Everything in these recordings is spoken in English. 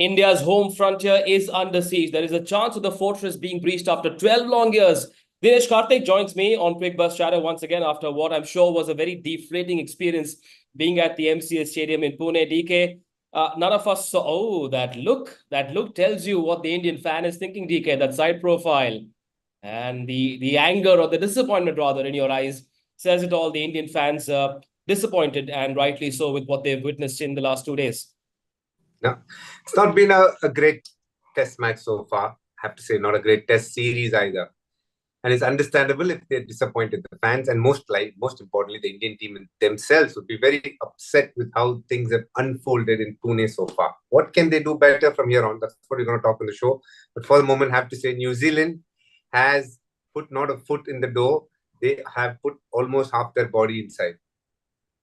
India's home frontier is under siege. There is a chance of the fortress being breached after 12 long years. Dinesh Karthik joins me on Cricbuzz Chatter once again after what I'm sure was a very deflating experience being at the MCA Stadium in Pune. DK, none of us saw. Oh, that look. That look tells you what the Indian fan is thinking, DK. That side profile and the anger or the disappointment, rather, in your eyes says it all. The Indian fans disappointed, and rightly so, with what they've witnessed in the last 2 days. No, it's not been a great test match so far. I have to say, not a great test series either. And it's understandable if they're disappointed. The fans and most importantly, the Indian team themselves would be very upset with how things have unfolded in Pune so far. What can they do better from here on? That's what we're going to talk on the show. But for the moment, I have to say New Zealand has put not a foot in the door. They have put almost half their body inside.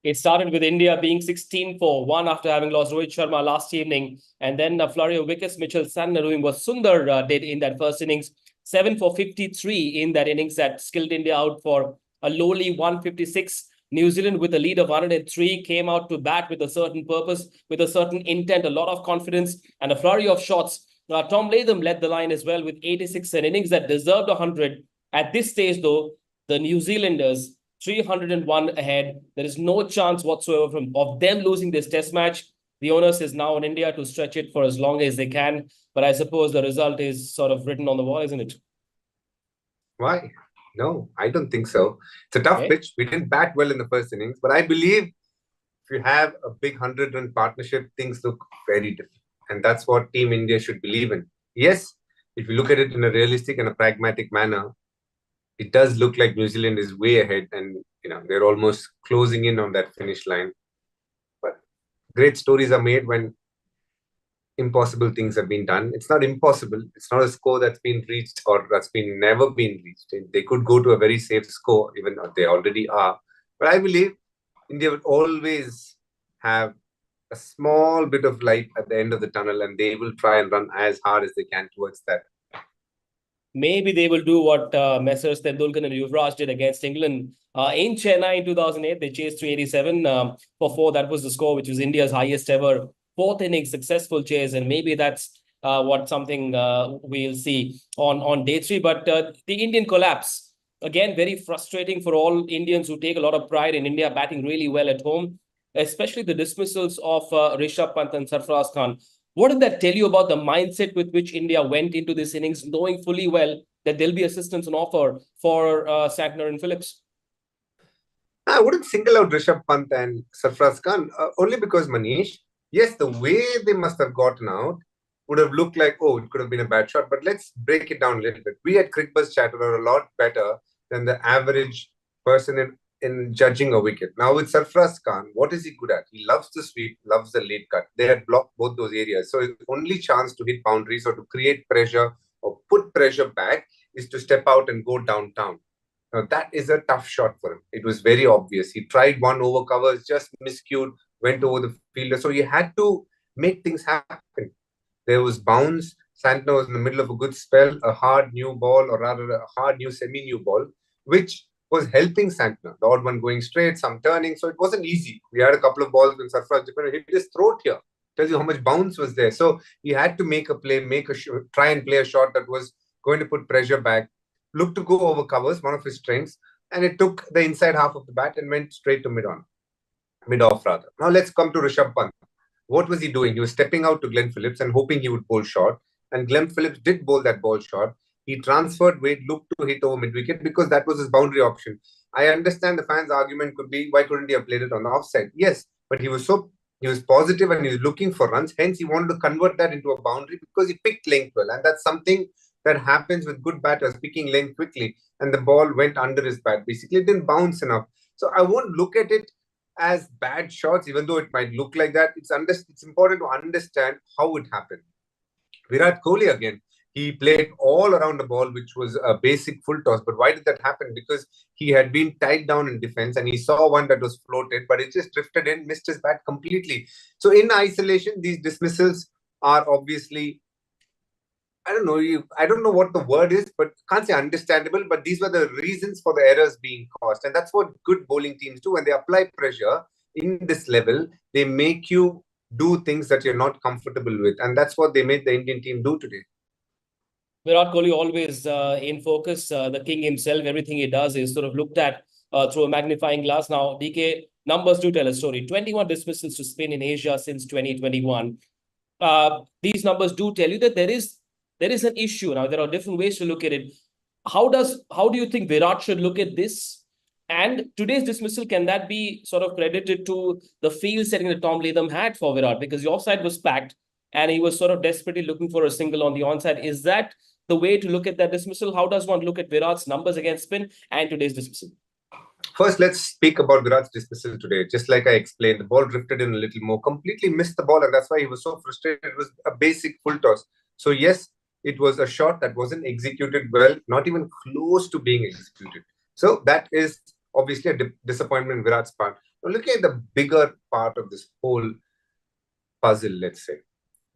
It started with India being 16 for 1 after having lost Rohit Sharma last evening. And then a flurry of wickets. Mitchell Santner doing what Sundar did in that first innings. 7 for 53 in that innings that skilled India out for a lowly 156. New Zealand, with a lead of 103, came out to bat with a certain purpose, with a certain intent, a lot of confidence, and a flurry of shots. Tom Latham led the line as well with 86, an innings that deserved 100. At this stage, though, the New Zealanders 301 ahead. There is no chance whatsoever of them losing this test match. The onus is now on India to stretch it for as long as they can. But I suppose the result is sort of written on the wall, isn't it? Why? No, I don't think so. It's a tough pitch. We didn't bat well in the first innings. But I believe if you have a big 100-run partnership, things look very different. And that's what Team India should believe in. Yes, if you look at it in a realistic and a pragmatic manner, it does look like New Zealand is way ahead and they're almost closing in on that finish line. But great stories are made when impossible things have been done. It's not impossible. It's not a score that's been reached or that's been never been reached. They could go to a very safe score, even though they already are. But I believe India will always have a small bit of light at the end of the tunnel, and they will try and run as hard as they can towards that. Maybe they will do what Messrs. Tendulkar and Yuvraj did against England in Chennai in 2008. They chased 387 for 4. That was the score, which was India's highest ever fourth innings successful chase. And maybe that's something we'll see on day 3. But the Indian collapse, again, very frustrating for all Indians who take a lot of pride in India batting really well at home, especially the dismissals of Rishabh Pant and Sarfaraz Khan. What did that tell you about the mindset with which India went into this innings, knowing fully well that there'll be assistance on offer for Santner and Phillips? I wouldn't single out Rishabh Pant and Sarfaraz Khan only because, Manish, yes, the way they must have gotten out would have looked like, oh, it could have been a bad shot. But let's break it down a little bit. We at Cricbuzz Chatter are a lot better than the average person in judging a wicket. Now with Sarfaraz Khan, what is he good at? He loves the sweep, loves the late cut. They had blocked both those areas. So his only chance to hit boundaries or to create pressure or put pressure back is to step out and go downtown. Now that is a tough shot for him. It was very obvious. He tried one over covers, just miscued, went over the fielder. So he had to make things happen. There was bounce. Santner was in the middle of a good spell, a hard new ball, or rather a hard new semi-new ball, which was helping Santner. The odd one going straight, some turning. So it wasn't easy. We had a couple of balls when Sarfaraz hit his throat here. Tells you how much bounce was there. So he had to make a play, try and play a shot that was going to put pressure back. Looked to go over covers, one of his strengths. And it took the inside half of the bat and went straight to mid-off rather. Now let's come to Rishabh Pant. What was he doing? He was stepping out to Glenn Phillips and hoping he would bowl short. And Glenn Phillips did bowl that ball short. He transferred weight, looked to hit over mid-wicket because that was his boundary option. I understand the fans' argument could be, why couldn't he have played it on the offside? Yes, but he was positive and he was looking for runs. Hence, he wanted to convert that into a boundary because he picked length well. And that's something that happens with good batters, picking length quickly. And the ball went under his bat. Basically, it didn't bounce enough. So I won't look at it as bad shots, even though it might look like that. It's important to understand how it happened. Virat Kohli again. He played all around the ball, which was a basic full toss. But why did that happen? Because he had been tied down in defense and he saw one that was floated, but it just drifted in, missed his bat completely. So in isolation, these dismissals are obviously, I don't know what the word is, but can't say understandable, but these were the reasons for the errors being caused. And that's what good bowling teams do. When they apply pressure in this level, they make you do things that you're not comfortable with. And that's what they made the Indian team do today. Virat Kohli always in focus, the king himself. Everything he does is sort of looked at through a magnifying glass. Now, DK, numbers do tell a story. 21 dismissals to spin in Asia since 2021. These numbers do tell you that there is an issue. Now, there are different ways to look at it. How do you think Virat should look at this? And today's dismissal, can that be sort of credited to the field setting that Tom Latham had for Virat? Because the offside was packed and he was sort of desperately looking for a single on the onside. Is that the way to look at that dismissal? How does one look at Virat's numbers against spin and today's dismissal? First, let's speak about Virat's dismissal today. Just like I explained, the ball drifted in a little more, completely missed the ball, and that's why he was so frustrated. It was a basic full toss. So yes, it was a shot that wasn't executed well, not even close to being executed. So that is obviously a disappointment on Virat's part. Now, looking at the bigger part of this whole puzzle, let's say,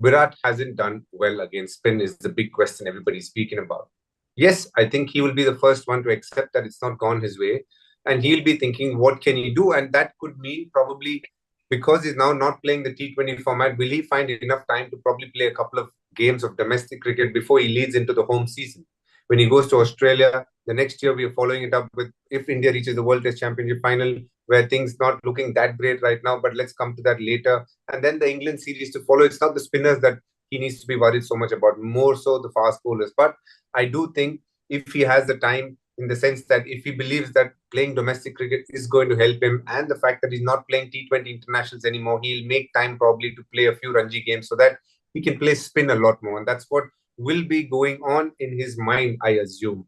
Virat hasn't done well against spin is the big question everybody's speaking about. Yes, I think he will be the first one to accept that it's not gone his way. And he'll be thinking, what can he do? And that could mean probably, because he's now not playing the T20 format, will he find enough time to probably play a couple of games of domestic cricket before he leads into the home season? When he goes to Australia, the next year we are following it up with, if India reaches the World Test Championship final, where things not looking that great right now, but let's come to that later. And then the England series to follow. It's not the spinners that he needs to be worried so much about, more so the fast bowlers. But I do think if he has the time, in the sense that if he believes that playing domestic cricket is going to help him, and the fact that he's not playing T20 internationals anymore, he'll make time probably to play a few Ranji games so that he can play spin a lot more. And that's what will be going on in his mind, I assume.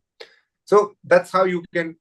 So that's how you can,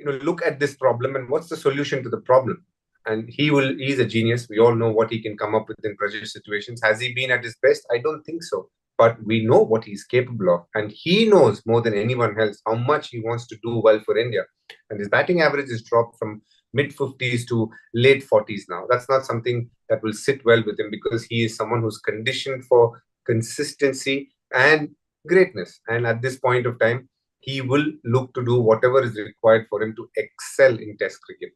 look at this problem and what's the solution to the problem. And he's a genius. We all know what he can come up with in pressure situations. Has he been at his best? I don't think so. But we know what he's capable of. And he knows more than anyone else how much he wants to do well for India. And his batting average has dropped from mid-50s to late 40s now. That's not something that will sit well with him, because he is someone who's conditioned for consistency and greatness. And at this point of time, he will look to do whatever is required for him to excel in Test cricket.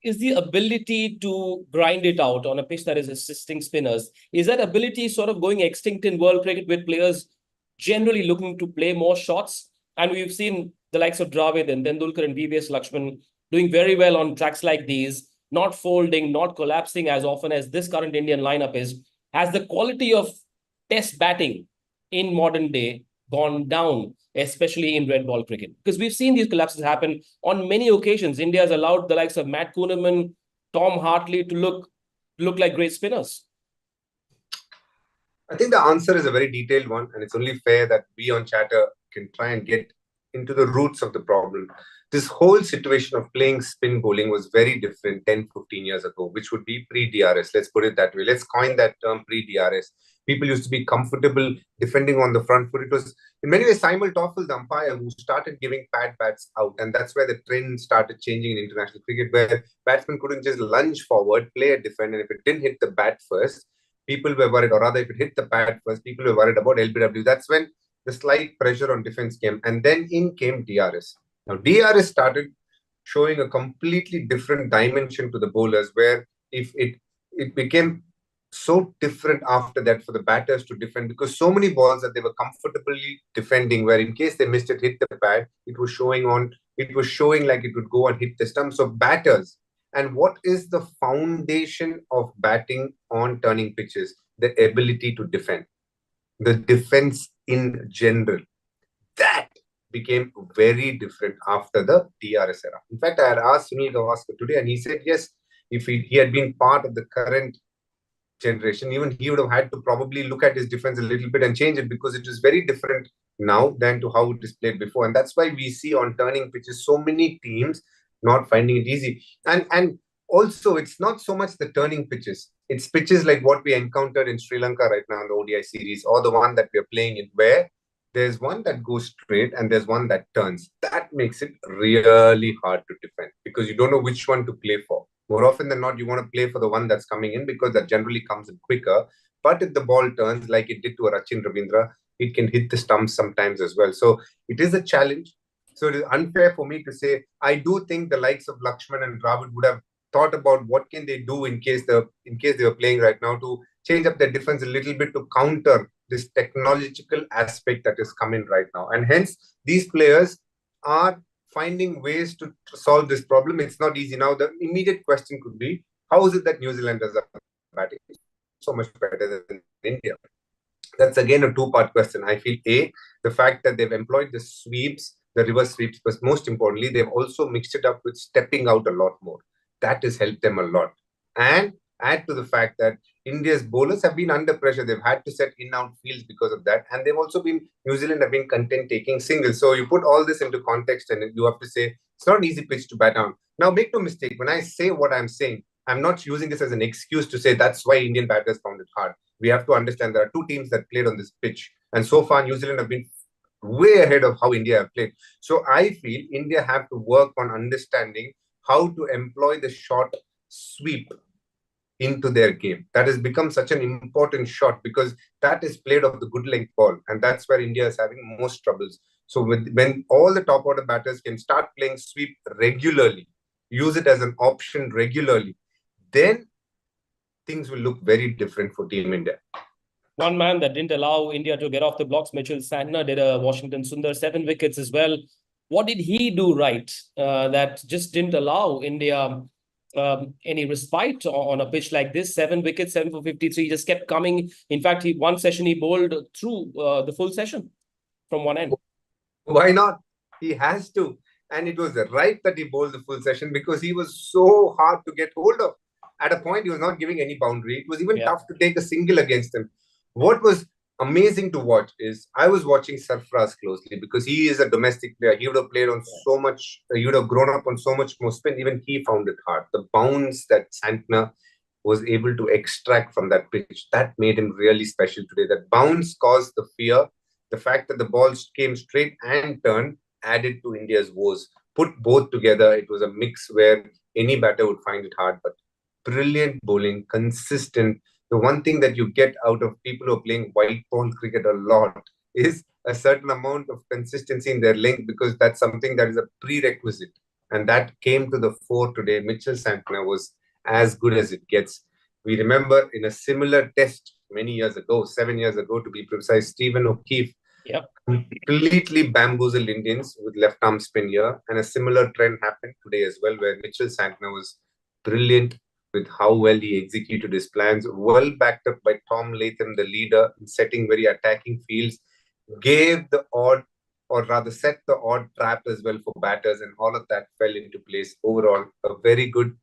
Is the ability to grind it out on a pitch that is assisting spinners, is that ability sort of going extinct in world cricket, with players generally looking to play more shots? And we've seen the likes of Dravid and Tendulkar and VVS Lakshman doing very well on tracks like these, not folding, not collapsing as often as this current Indian lineup is. Has the quality of Test batting in modern day gone down, especially in red ball cricket? Because we've seen these collapses happen on many occasions. India has allowed the likes of Matt Kuhneman, Tom Hartley to look like great spinners. I think the answer is a very detailed one, and it's only fair that we on Chatter can try and get into the roots of the problem. This whole situation of playing spin bowling was very different 10, 15 years ago, which would be pre-DRS. Let's put it that way. Let's coin that term pre-DRS. People used to be comfortable defending on the front foot. It was, in many ways, Simon Toffel, the umpire, who started giving pad bats out. And that's where the trend started changing in international cricket, where batsmen couldn't just lunge forward, play a defend, and if it didn't hit the bat first, people were worried, or rather, if it hit the pad first, people were worried about LBW. That's when the slight pressure on defense came. And then in came DRS. Now, DRS started showing a completely different dimension to the bowlers, where if it became so different after that for the batters to defend, because so many balls that they were comfortably defending, where in case they missed it, hit the pad, it was showing like it would go and hit the stump. So batters, and what is the foundation of batting on turning pitches? The ability to defend, the defense in general. That became very different after the DRS era. In fact, I had asked Sunil Gavaskar today, and he said, yes, if he had been part of the current generation, even he would have had to probably look at his defense a little bit and change it, because it is very different now than to how it is played before. And that's why we see on turning pitches so many teams not finding it easy. And also, it's not so much the turning pitches. It's pitches like what we encountered in Sri Lanka right now in the ODI series, or the one that we are playing in, where there's one that goes straight and there's one that turns. That makes it really hard to defend, because you don't know which one to play for. More often than not, you want to play for the one that's coming in, because that generally comes in quicker. But if the ball turns like it did to a Rachin Ravindra, it can hit the stumps sometimes as well. So it is a challenge. So it is unfair for me to say, I do think the likes of Lakshman and Dravid would have thought about what can they do in case they were playing right now to change up their defense a little bit to counter this technological aspect that is coming right now. And hence, these players are finding ways to solve this problem. It's not easy. Now, the immediate question could be, how is it that New Zealanders are batting so much better than India? That's again a two-part question. I feel the fact that they've employed the sweeps, the reverse sweeps, but most importantly, they've also mixed it up with stepping out a lot more. That has helped them a lot. And add to the fact that India's bowlers have been under pressure. They've had to set in-out fields because of that. And they've also been, New Zealand have been content taking singles. So you put all this into context and you have to say, it's not an easy pitch to bat on. Now, make no mistake, when I say what I'm saying, I'm not using this as an excuse to say that's why Indian batters found it hard. We have to understand there are two teams that played on this pitch. And so far, New Zealand have been way ahead of how India have played. So I feel India have to work on understanding how to employ the short sweep into their game. That has become such an important shot because that is played off the good length ball. And that's where India is having most troubles. So when all the top order batters can start playing sweep regularly, use it as an option regularly, then things will look very different for Team India. One man that didn't allow India to get off the blocks, Mitchell Santner, did a Washington Sundar 7 wickets as well. What did he do right that just didn't allow India any respite on a pitch like this? 7 wickets, 7 for 53, just kept coming. In fact, one session he bowled through the full session from one end. Why not? He has to. And it was right that he bowled the full session because he was so hard to get hold of. At a point, he was not giving any boundary. It was even tough to take a single against him. What was amazing to watch is I was watching Sarfaraz closely because he is a domestic player. He would have played on so much, he would have grown up on so much more spin. Even he found it hard. The bounce that Santner was able to extract from that pitch, that made him really special today. That bounce caused the fear. The fact that the ball came straight and turned added to India's woes. Put both together, it was a mix where any batter would find it hard. But brilliant bowling, consistent. The one thing that you get out of people who are playing white ball cricket a lot is a certain amount of consistency in their length because that's something that is a prerequisite. And that came to the fore today. Mitchell Santner was as good as it gets. We remember in a similar test many years ago, 7 years ago to be precise, Stephen O'Keefe completely bamboozled Indians with left arm spin here. And a similar trend happened today as well, where Mitchell Santner was brilliant with how well he executed his plans, well backed up by Tom Latham, the leader, in setting very attacking fields, gave the odd, or rather set the odd trap as well for batters, and all of that fell into place. Overall, a very good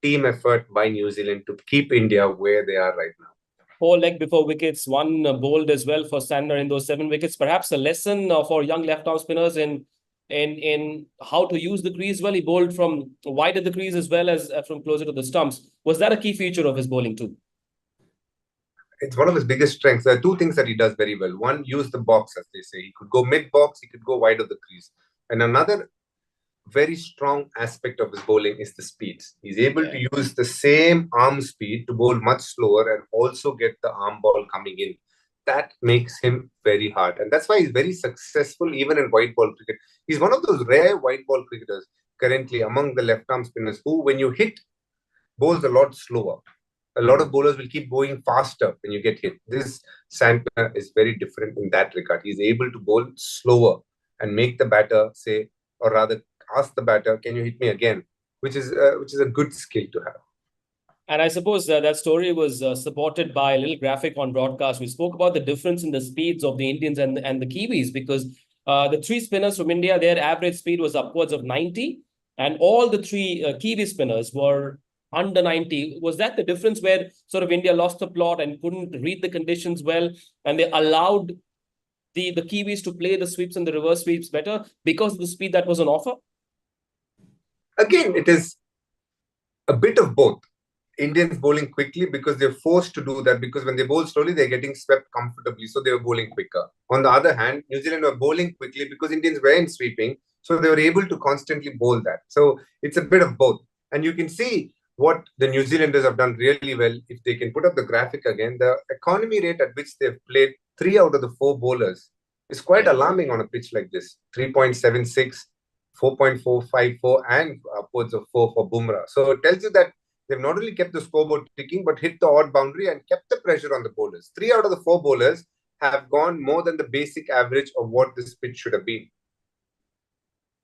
team effort by New Zealand to keep India where they are right now. 4 leg before wickets, one bowled as well for Santner in those 7 wickets. Perhaps a lesson for young left-arm spinners in how to use the crease well. He bowled from wide of the crease as well as from closer to the stumps. Was that a key feature of his bowling too? It's one of his biggest strengths. There are two things that he does very well. One, use the box, as they say. He could go mid-box, he could go wide of the crease. And another very strong aspect of his bowling is the speeds. He's able to use the same arm speed to bowl much slower and also get the arm ball coming in. That makes him very hard. And that's why he's very successful even in white ball cricket. He's one of those rare white ball cricketers currently among the left-arm spinners who, when you hit, bowls a lot slower. A lot of bowlers will keep going faster when you get hit. This Santner is very different in that regard. He's able to bowl slower and make the batter say, or rather ask the batter, can you hit me again? Which is a good skill to have. And I suppose that story was supported by a little graphic on broadcast. We spoke about the difference in the speeds of the Indians and the Kiwis because the 3 spinners from India, their average speed was upwards of 90. And all the 3 Kiwi spinners were under 90. Was that the difference where sort of India lost the plot and couldn't read the conditions well, and they allowed the Kiwis to play the sweeps and the reverse sweeps better because of the speed that was on offer? Again, it is a bit of both. Indians bowling quickly because they're forced to do that, because when they bowl slowly, they're getting swept comfortably, so they were bowling quicker. On the other hand, New Zealand were bowling quickly because Indians weren't sweeping, so they were able to constantly bowl that. So it's a bit of both. And you can see what the New Zealanders have done really well. If they can put up the graphic again, the economy rate at which they've played 3 out of the 4 bowlers is quite alarming on a pitch like this. 3.76, 4.454 and upwards of 4 for Bumrah. So it tells you that they've not only kept the scoreboard ticking, but hit the odd boundary and kept the pressure on the bowlers. 3 out of the 4 bowlers have gone more than the basic average of what this pitch should have been.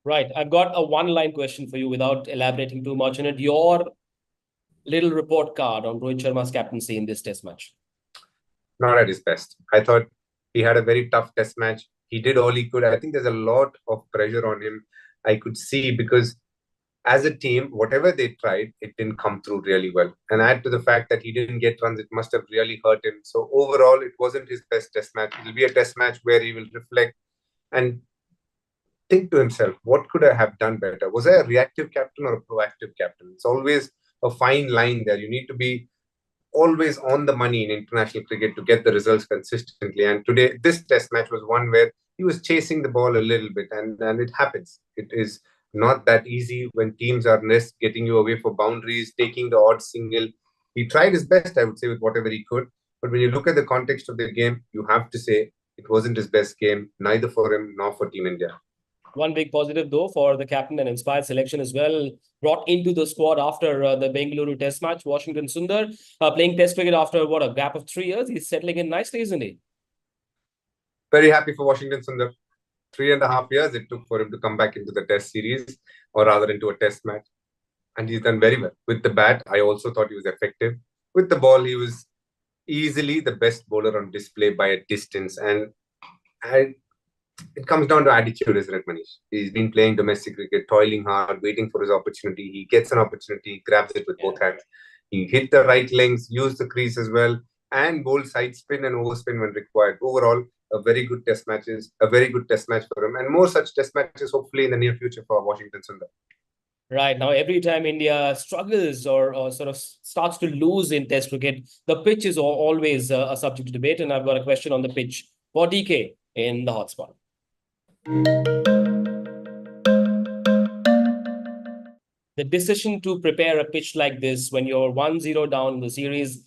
Right. I've got a one-line question for you without elaborating too much on it. Your little report card on Rohit Sharma's captaincy in this test match. Not at his best. I thought he had a very tough test match. He did all he could. I think there's a lot of pressure on him. I could see because as a team, whatever they tried, it didn't come through really well. And add to the fact that he didn't get runs, it must have really hurt him. So overall, it wasn't his best test match. It will be a test match where he will reflect and think to himself, what could I have done better? Was I a reactive captain or a proactive captain? It's always a fine line there. You need to be always on the money in international cricket to get the results consistently. And today, this test match was one where he was chasing the ball a little bit, and it happens. It is not that easy when teams are getting you away for boundaries, taking the odd single. He tried his best, I would say, with whatever he could. But when you look at the context of the game, you have to say it wasn't his best game, neither for him nor for Team India. One big positive, though, for the captain and inspired selection as well, brought into the squad after the Bengaluru test match, Washington Sundar, playing test cricket after, a gap of 3 years. He's settling in nicely, isn't he? Very happy for Washington Sundar. 3.5 years it took for him to come back into the test series, or rather into a test match. And he's done very well. With the bat, I also thought he was effective. With the ball, he was easily the best bowler on display by a distance. And it comes down to attitude, isn't it, Manish? He's been playing domestic cricket, toiling hard, waiting for his opportunity. He gets an opportunity, grabs it with both hands. He hit the right lengths, used the crease as well, and bowled side spin and overspin when required. Overall, a very good test match for him, and more such test matches hopefully in the near future for Washington Sundar. Right. Now, every time India struggles or sort of starts to lose in test cricket, the pitch is always a subject to debate. And I've got a question on the pitch for DK in the hotspot. The decision to prepare a pitch like this when you're 1-0 down in the series,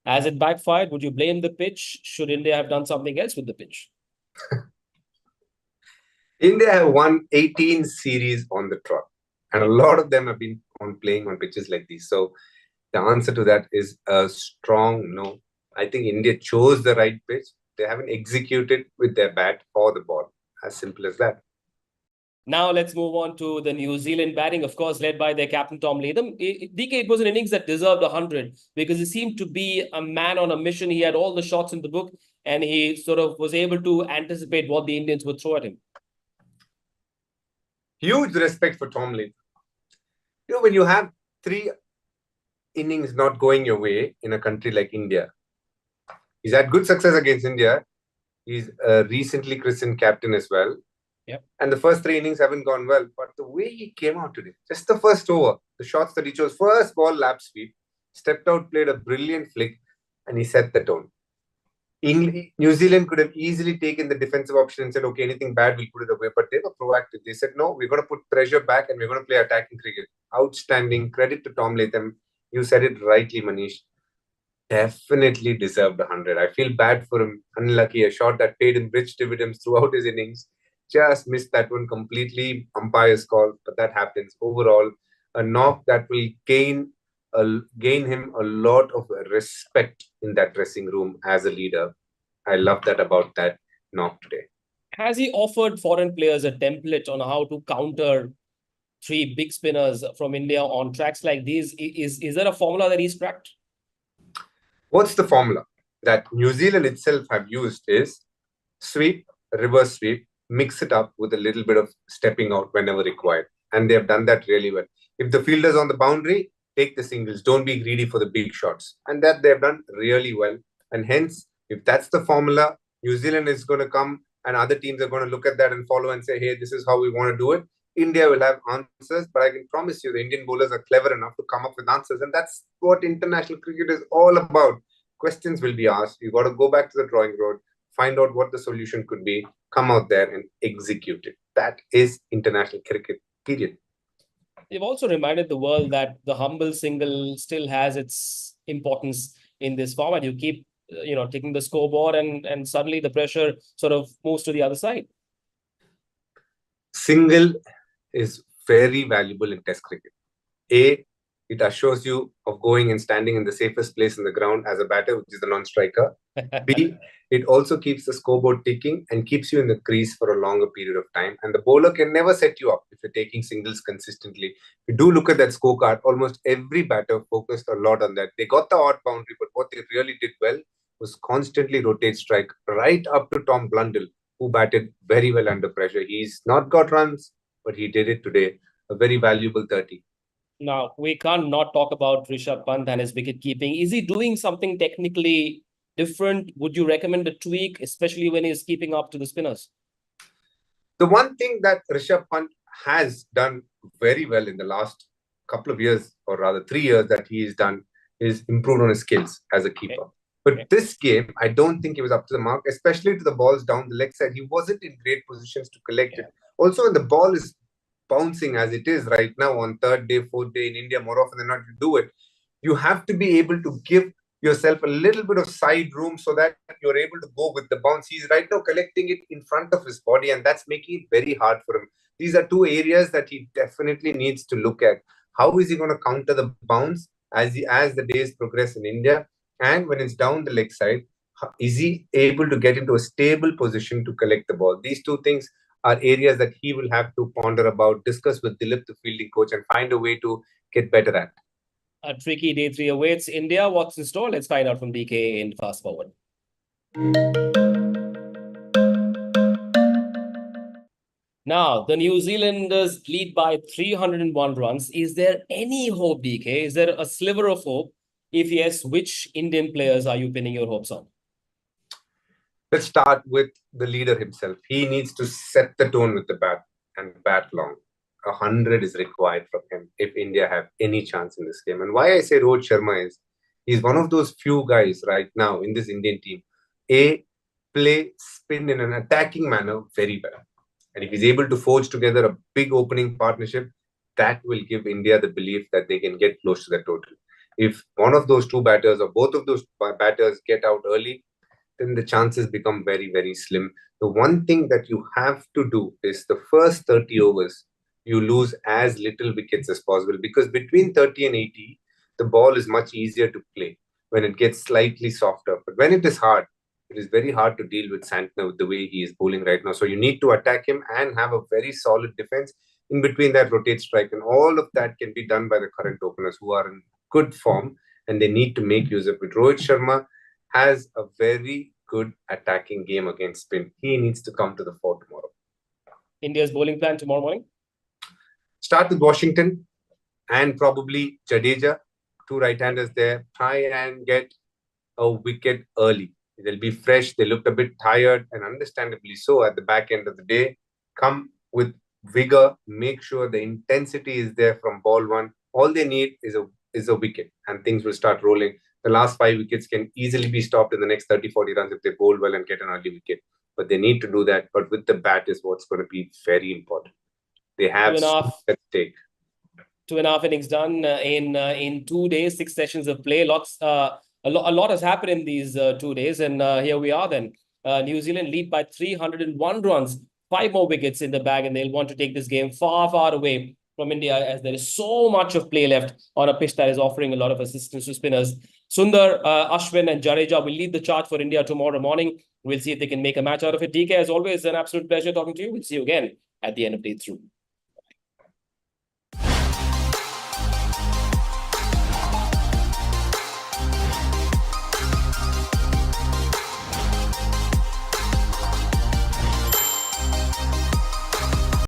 has it backfired? Would you blame the pitch? Should India have done something else with the pitch? India have won 18 series on the trot, and a lot of them have been playing on pitches like these. So the answer to that is a strong no. I think India chose the right pitch. They haven't executed with their bat or the ball. As simple as that. Now let's move on to the New Zealand batting, of course, led by their captain, Tom Latham. DK, it was an innings that deserved 100 because he seemed to be a man on a mission. He had all the shots in the book and he sort of was able to anticipate what the Indians would throw at him. Huge respect for Tom Latham. When you have 3 innings not going your way in a country like India, he's had good success against India. He's a recently christened captain as well. Yep. And the first 3 innings haven't gone well. But the way he came out today, just the first over, the shots that he chose, first ball lap sweep, stepped out, played a brilliant flick, and he set the tone. New Zealand could have easily taken the defensive option and said, okay, anything bad, we'll put it away. But they were proactive. They said, no, we're going to put pressure back and we're going to play attacking cricket. Outstanding. Credit to Tom Latham. You said it rightly, Manish. Definitely deserved 100. I feel bad for him. Unlucky. A shot that paid him rich dividends throughout his innings. Just missed that one completely. Umpire's call, but that happens. Overall, a knock that will gain him a lot of respect in that dressing room as a leader. I love that about that knock today. Has he offered foreign players a template on how to counter 3 big spinners from India on tracks like these? Is there a formula that he's cracked? What's the formula that New Zealand itself have used is sweep, reverse sweep, mix it up with a little bit of stepping out whenever required. And they have done that really well. If the fielder's on the boundary, take the singles. Don't be greedy for the big shots. And that they've done really well. And hence, if that's the formula, New Zealand is going to come and other teams are going to look at that and follow and say, hey, this is how we want to do it. India will have answers, but I can promise you the Indian bowlers are clever enough to come up with answers. And that's what international cricket is all about. Questions will be asked. You've got to go back to the drawing board, find out what the solution could be, come out there and execute it. That is international cricket, period. They've also reminded the world that the humble single still has its importance in this format. You keep, taking the scoreboard and suddenly the pressure sort of moves to the other side. Single is very valuable in Test cricket. A, It assures you of going and standing in the safest place in the ground as a batter, which is the non-striker. B, it also keeps the scoreboard ticking and keeps you in the crease for a longer period of time. And the bowler can never set you up if you're taking singles consistently. If you do look at that scorecard, almost every batter focused a lot on that. They got the odd boundary, but what they really did well was constantly rotate strike right up to Tom Blundell, who batted very well under pressure. He's not got runs, but he did it today. A very valuable 30. Now, we can't not talk about Rishabh Pant and his wicket keeping. Is he doing something technically different? Would you recommend a tweak, especially when he's keeping up to the spinners? The one thing that Rishabh Pant has done very well in the last couple of years, or rather 3 years that he's done, is improved on his skills as a keeper. Okay. But this game, I don't think he was up to the mark, especially to the balls down the leg side. He wasn't in great positions to collect it. Also, when the ball is bouncing as it is right now on third day, fourth day in India, more often than not, you do it. You have to be able to give yourself a little bit of side room so that you're able to go with the bounce. He's right now collecting it in front of his body, and that's making it very hard for him. These are two areas that he definitely needs to look at. How is he going to counter the bounce as the days progress in India? And when it's down the leg side, is he able to get into a stable position to collect the ball? These two things are areas that he will have to ponder about, discuss with Dilip, the fielding coach, and find a way to get better at. A tricky day 3 awaits India. What's in store? Let's find out from DK in Fast Forward. Now, the New Zealanders lead by 301 runs. Is there any hope, DK? Is there a sliver of hope? If yes, which Indian players are you pinning your hopes on? Let's start with the leader himself. He needs to set the tone with the bat and bat long. 100 is required from him if India have any chance in this game. And why I say Rohit Sharma is, he's one of those few guys right now in this Indian team. Play spin in an attacking manner very well. And if he's able to forge together a big opening partnership, that will give India the belief that they can get close to the total. If one of those two batters or both of those batters get out early, then the chances become very, very slim. The one thing that you have to do is the first 30 overs, you lose as little wickets as possible, because between 30 and 80, the ball is much easier to play when it gets slightly softer. But when it is hard, it is very hard to deal with Santner with the way he is bowling right now. So you need to attack him and have a very solid defense in between that rotate strike. And all of that can be done by the current openers who are in good form, and they need to make use of it. Rohit Sharma has a very good attacking game against spin. He needs to come to the fore tomorrow. India's bowling plan tomorrow morning? Start with Washington and probably Jadeja, two right-handers there. Try and get a wicket early. They'll be fresh. They looked a bit tired, and understandably so at the back end of the day. Come with vigor. Make sure the intensity is there from ball one. All they need is a wicket, and things will start rolling. The last 5 wickets can easily be stopped in the next 30-40 runs if they bowl well and get an early wicket. But they need to do that. But with the bat is what's going to be very important. They have so at stake. 2.5 innings done in 2 days, 6 sessions of play. A lot has happened in these 2 days, and here we are then. New Zealand lead by 301 runs, 5 more wickets in the bag, and they'll want to take this game far, far away from India, as there is so much of play left on a pitch that is offering a lot of assistance to spinners. Sundar, Ashwin and Jadeja will lead the charge for India tomorrow morning. We'll see if they can make a match out of it. DK, as always, an absolute pleasure talking to you. We'll see you again at the end of day 3.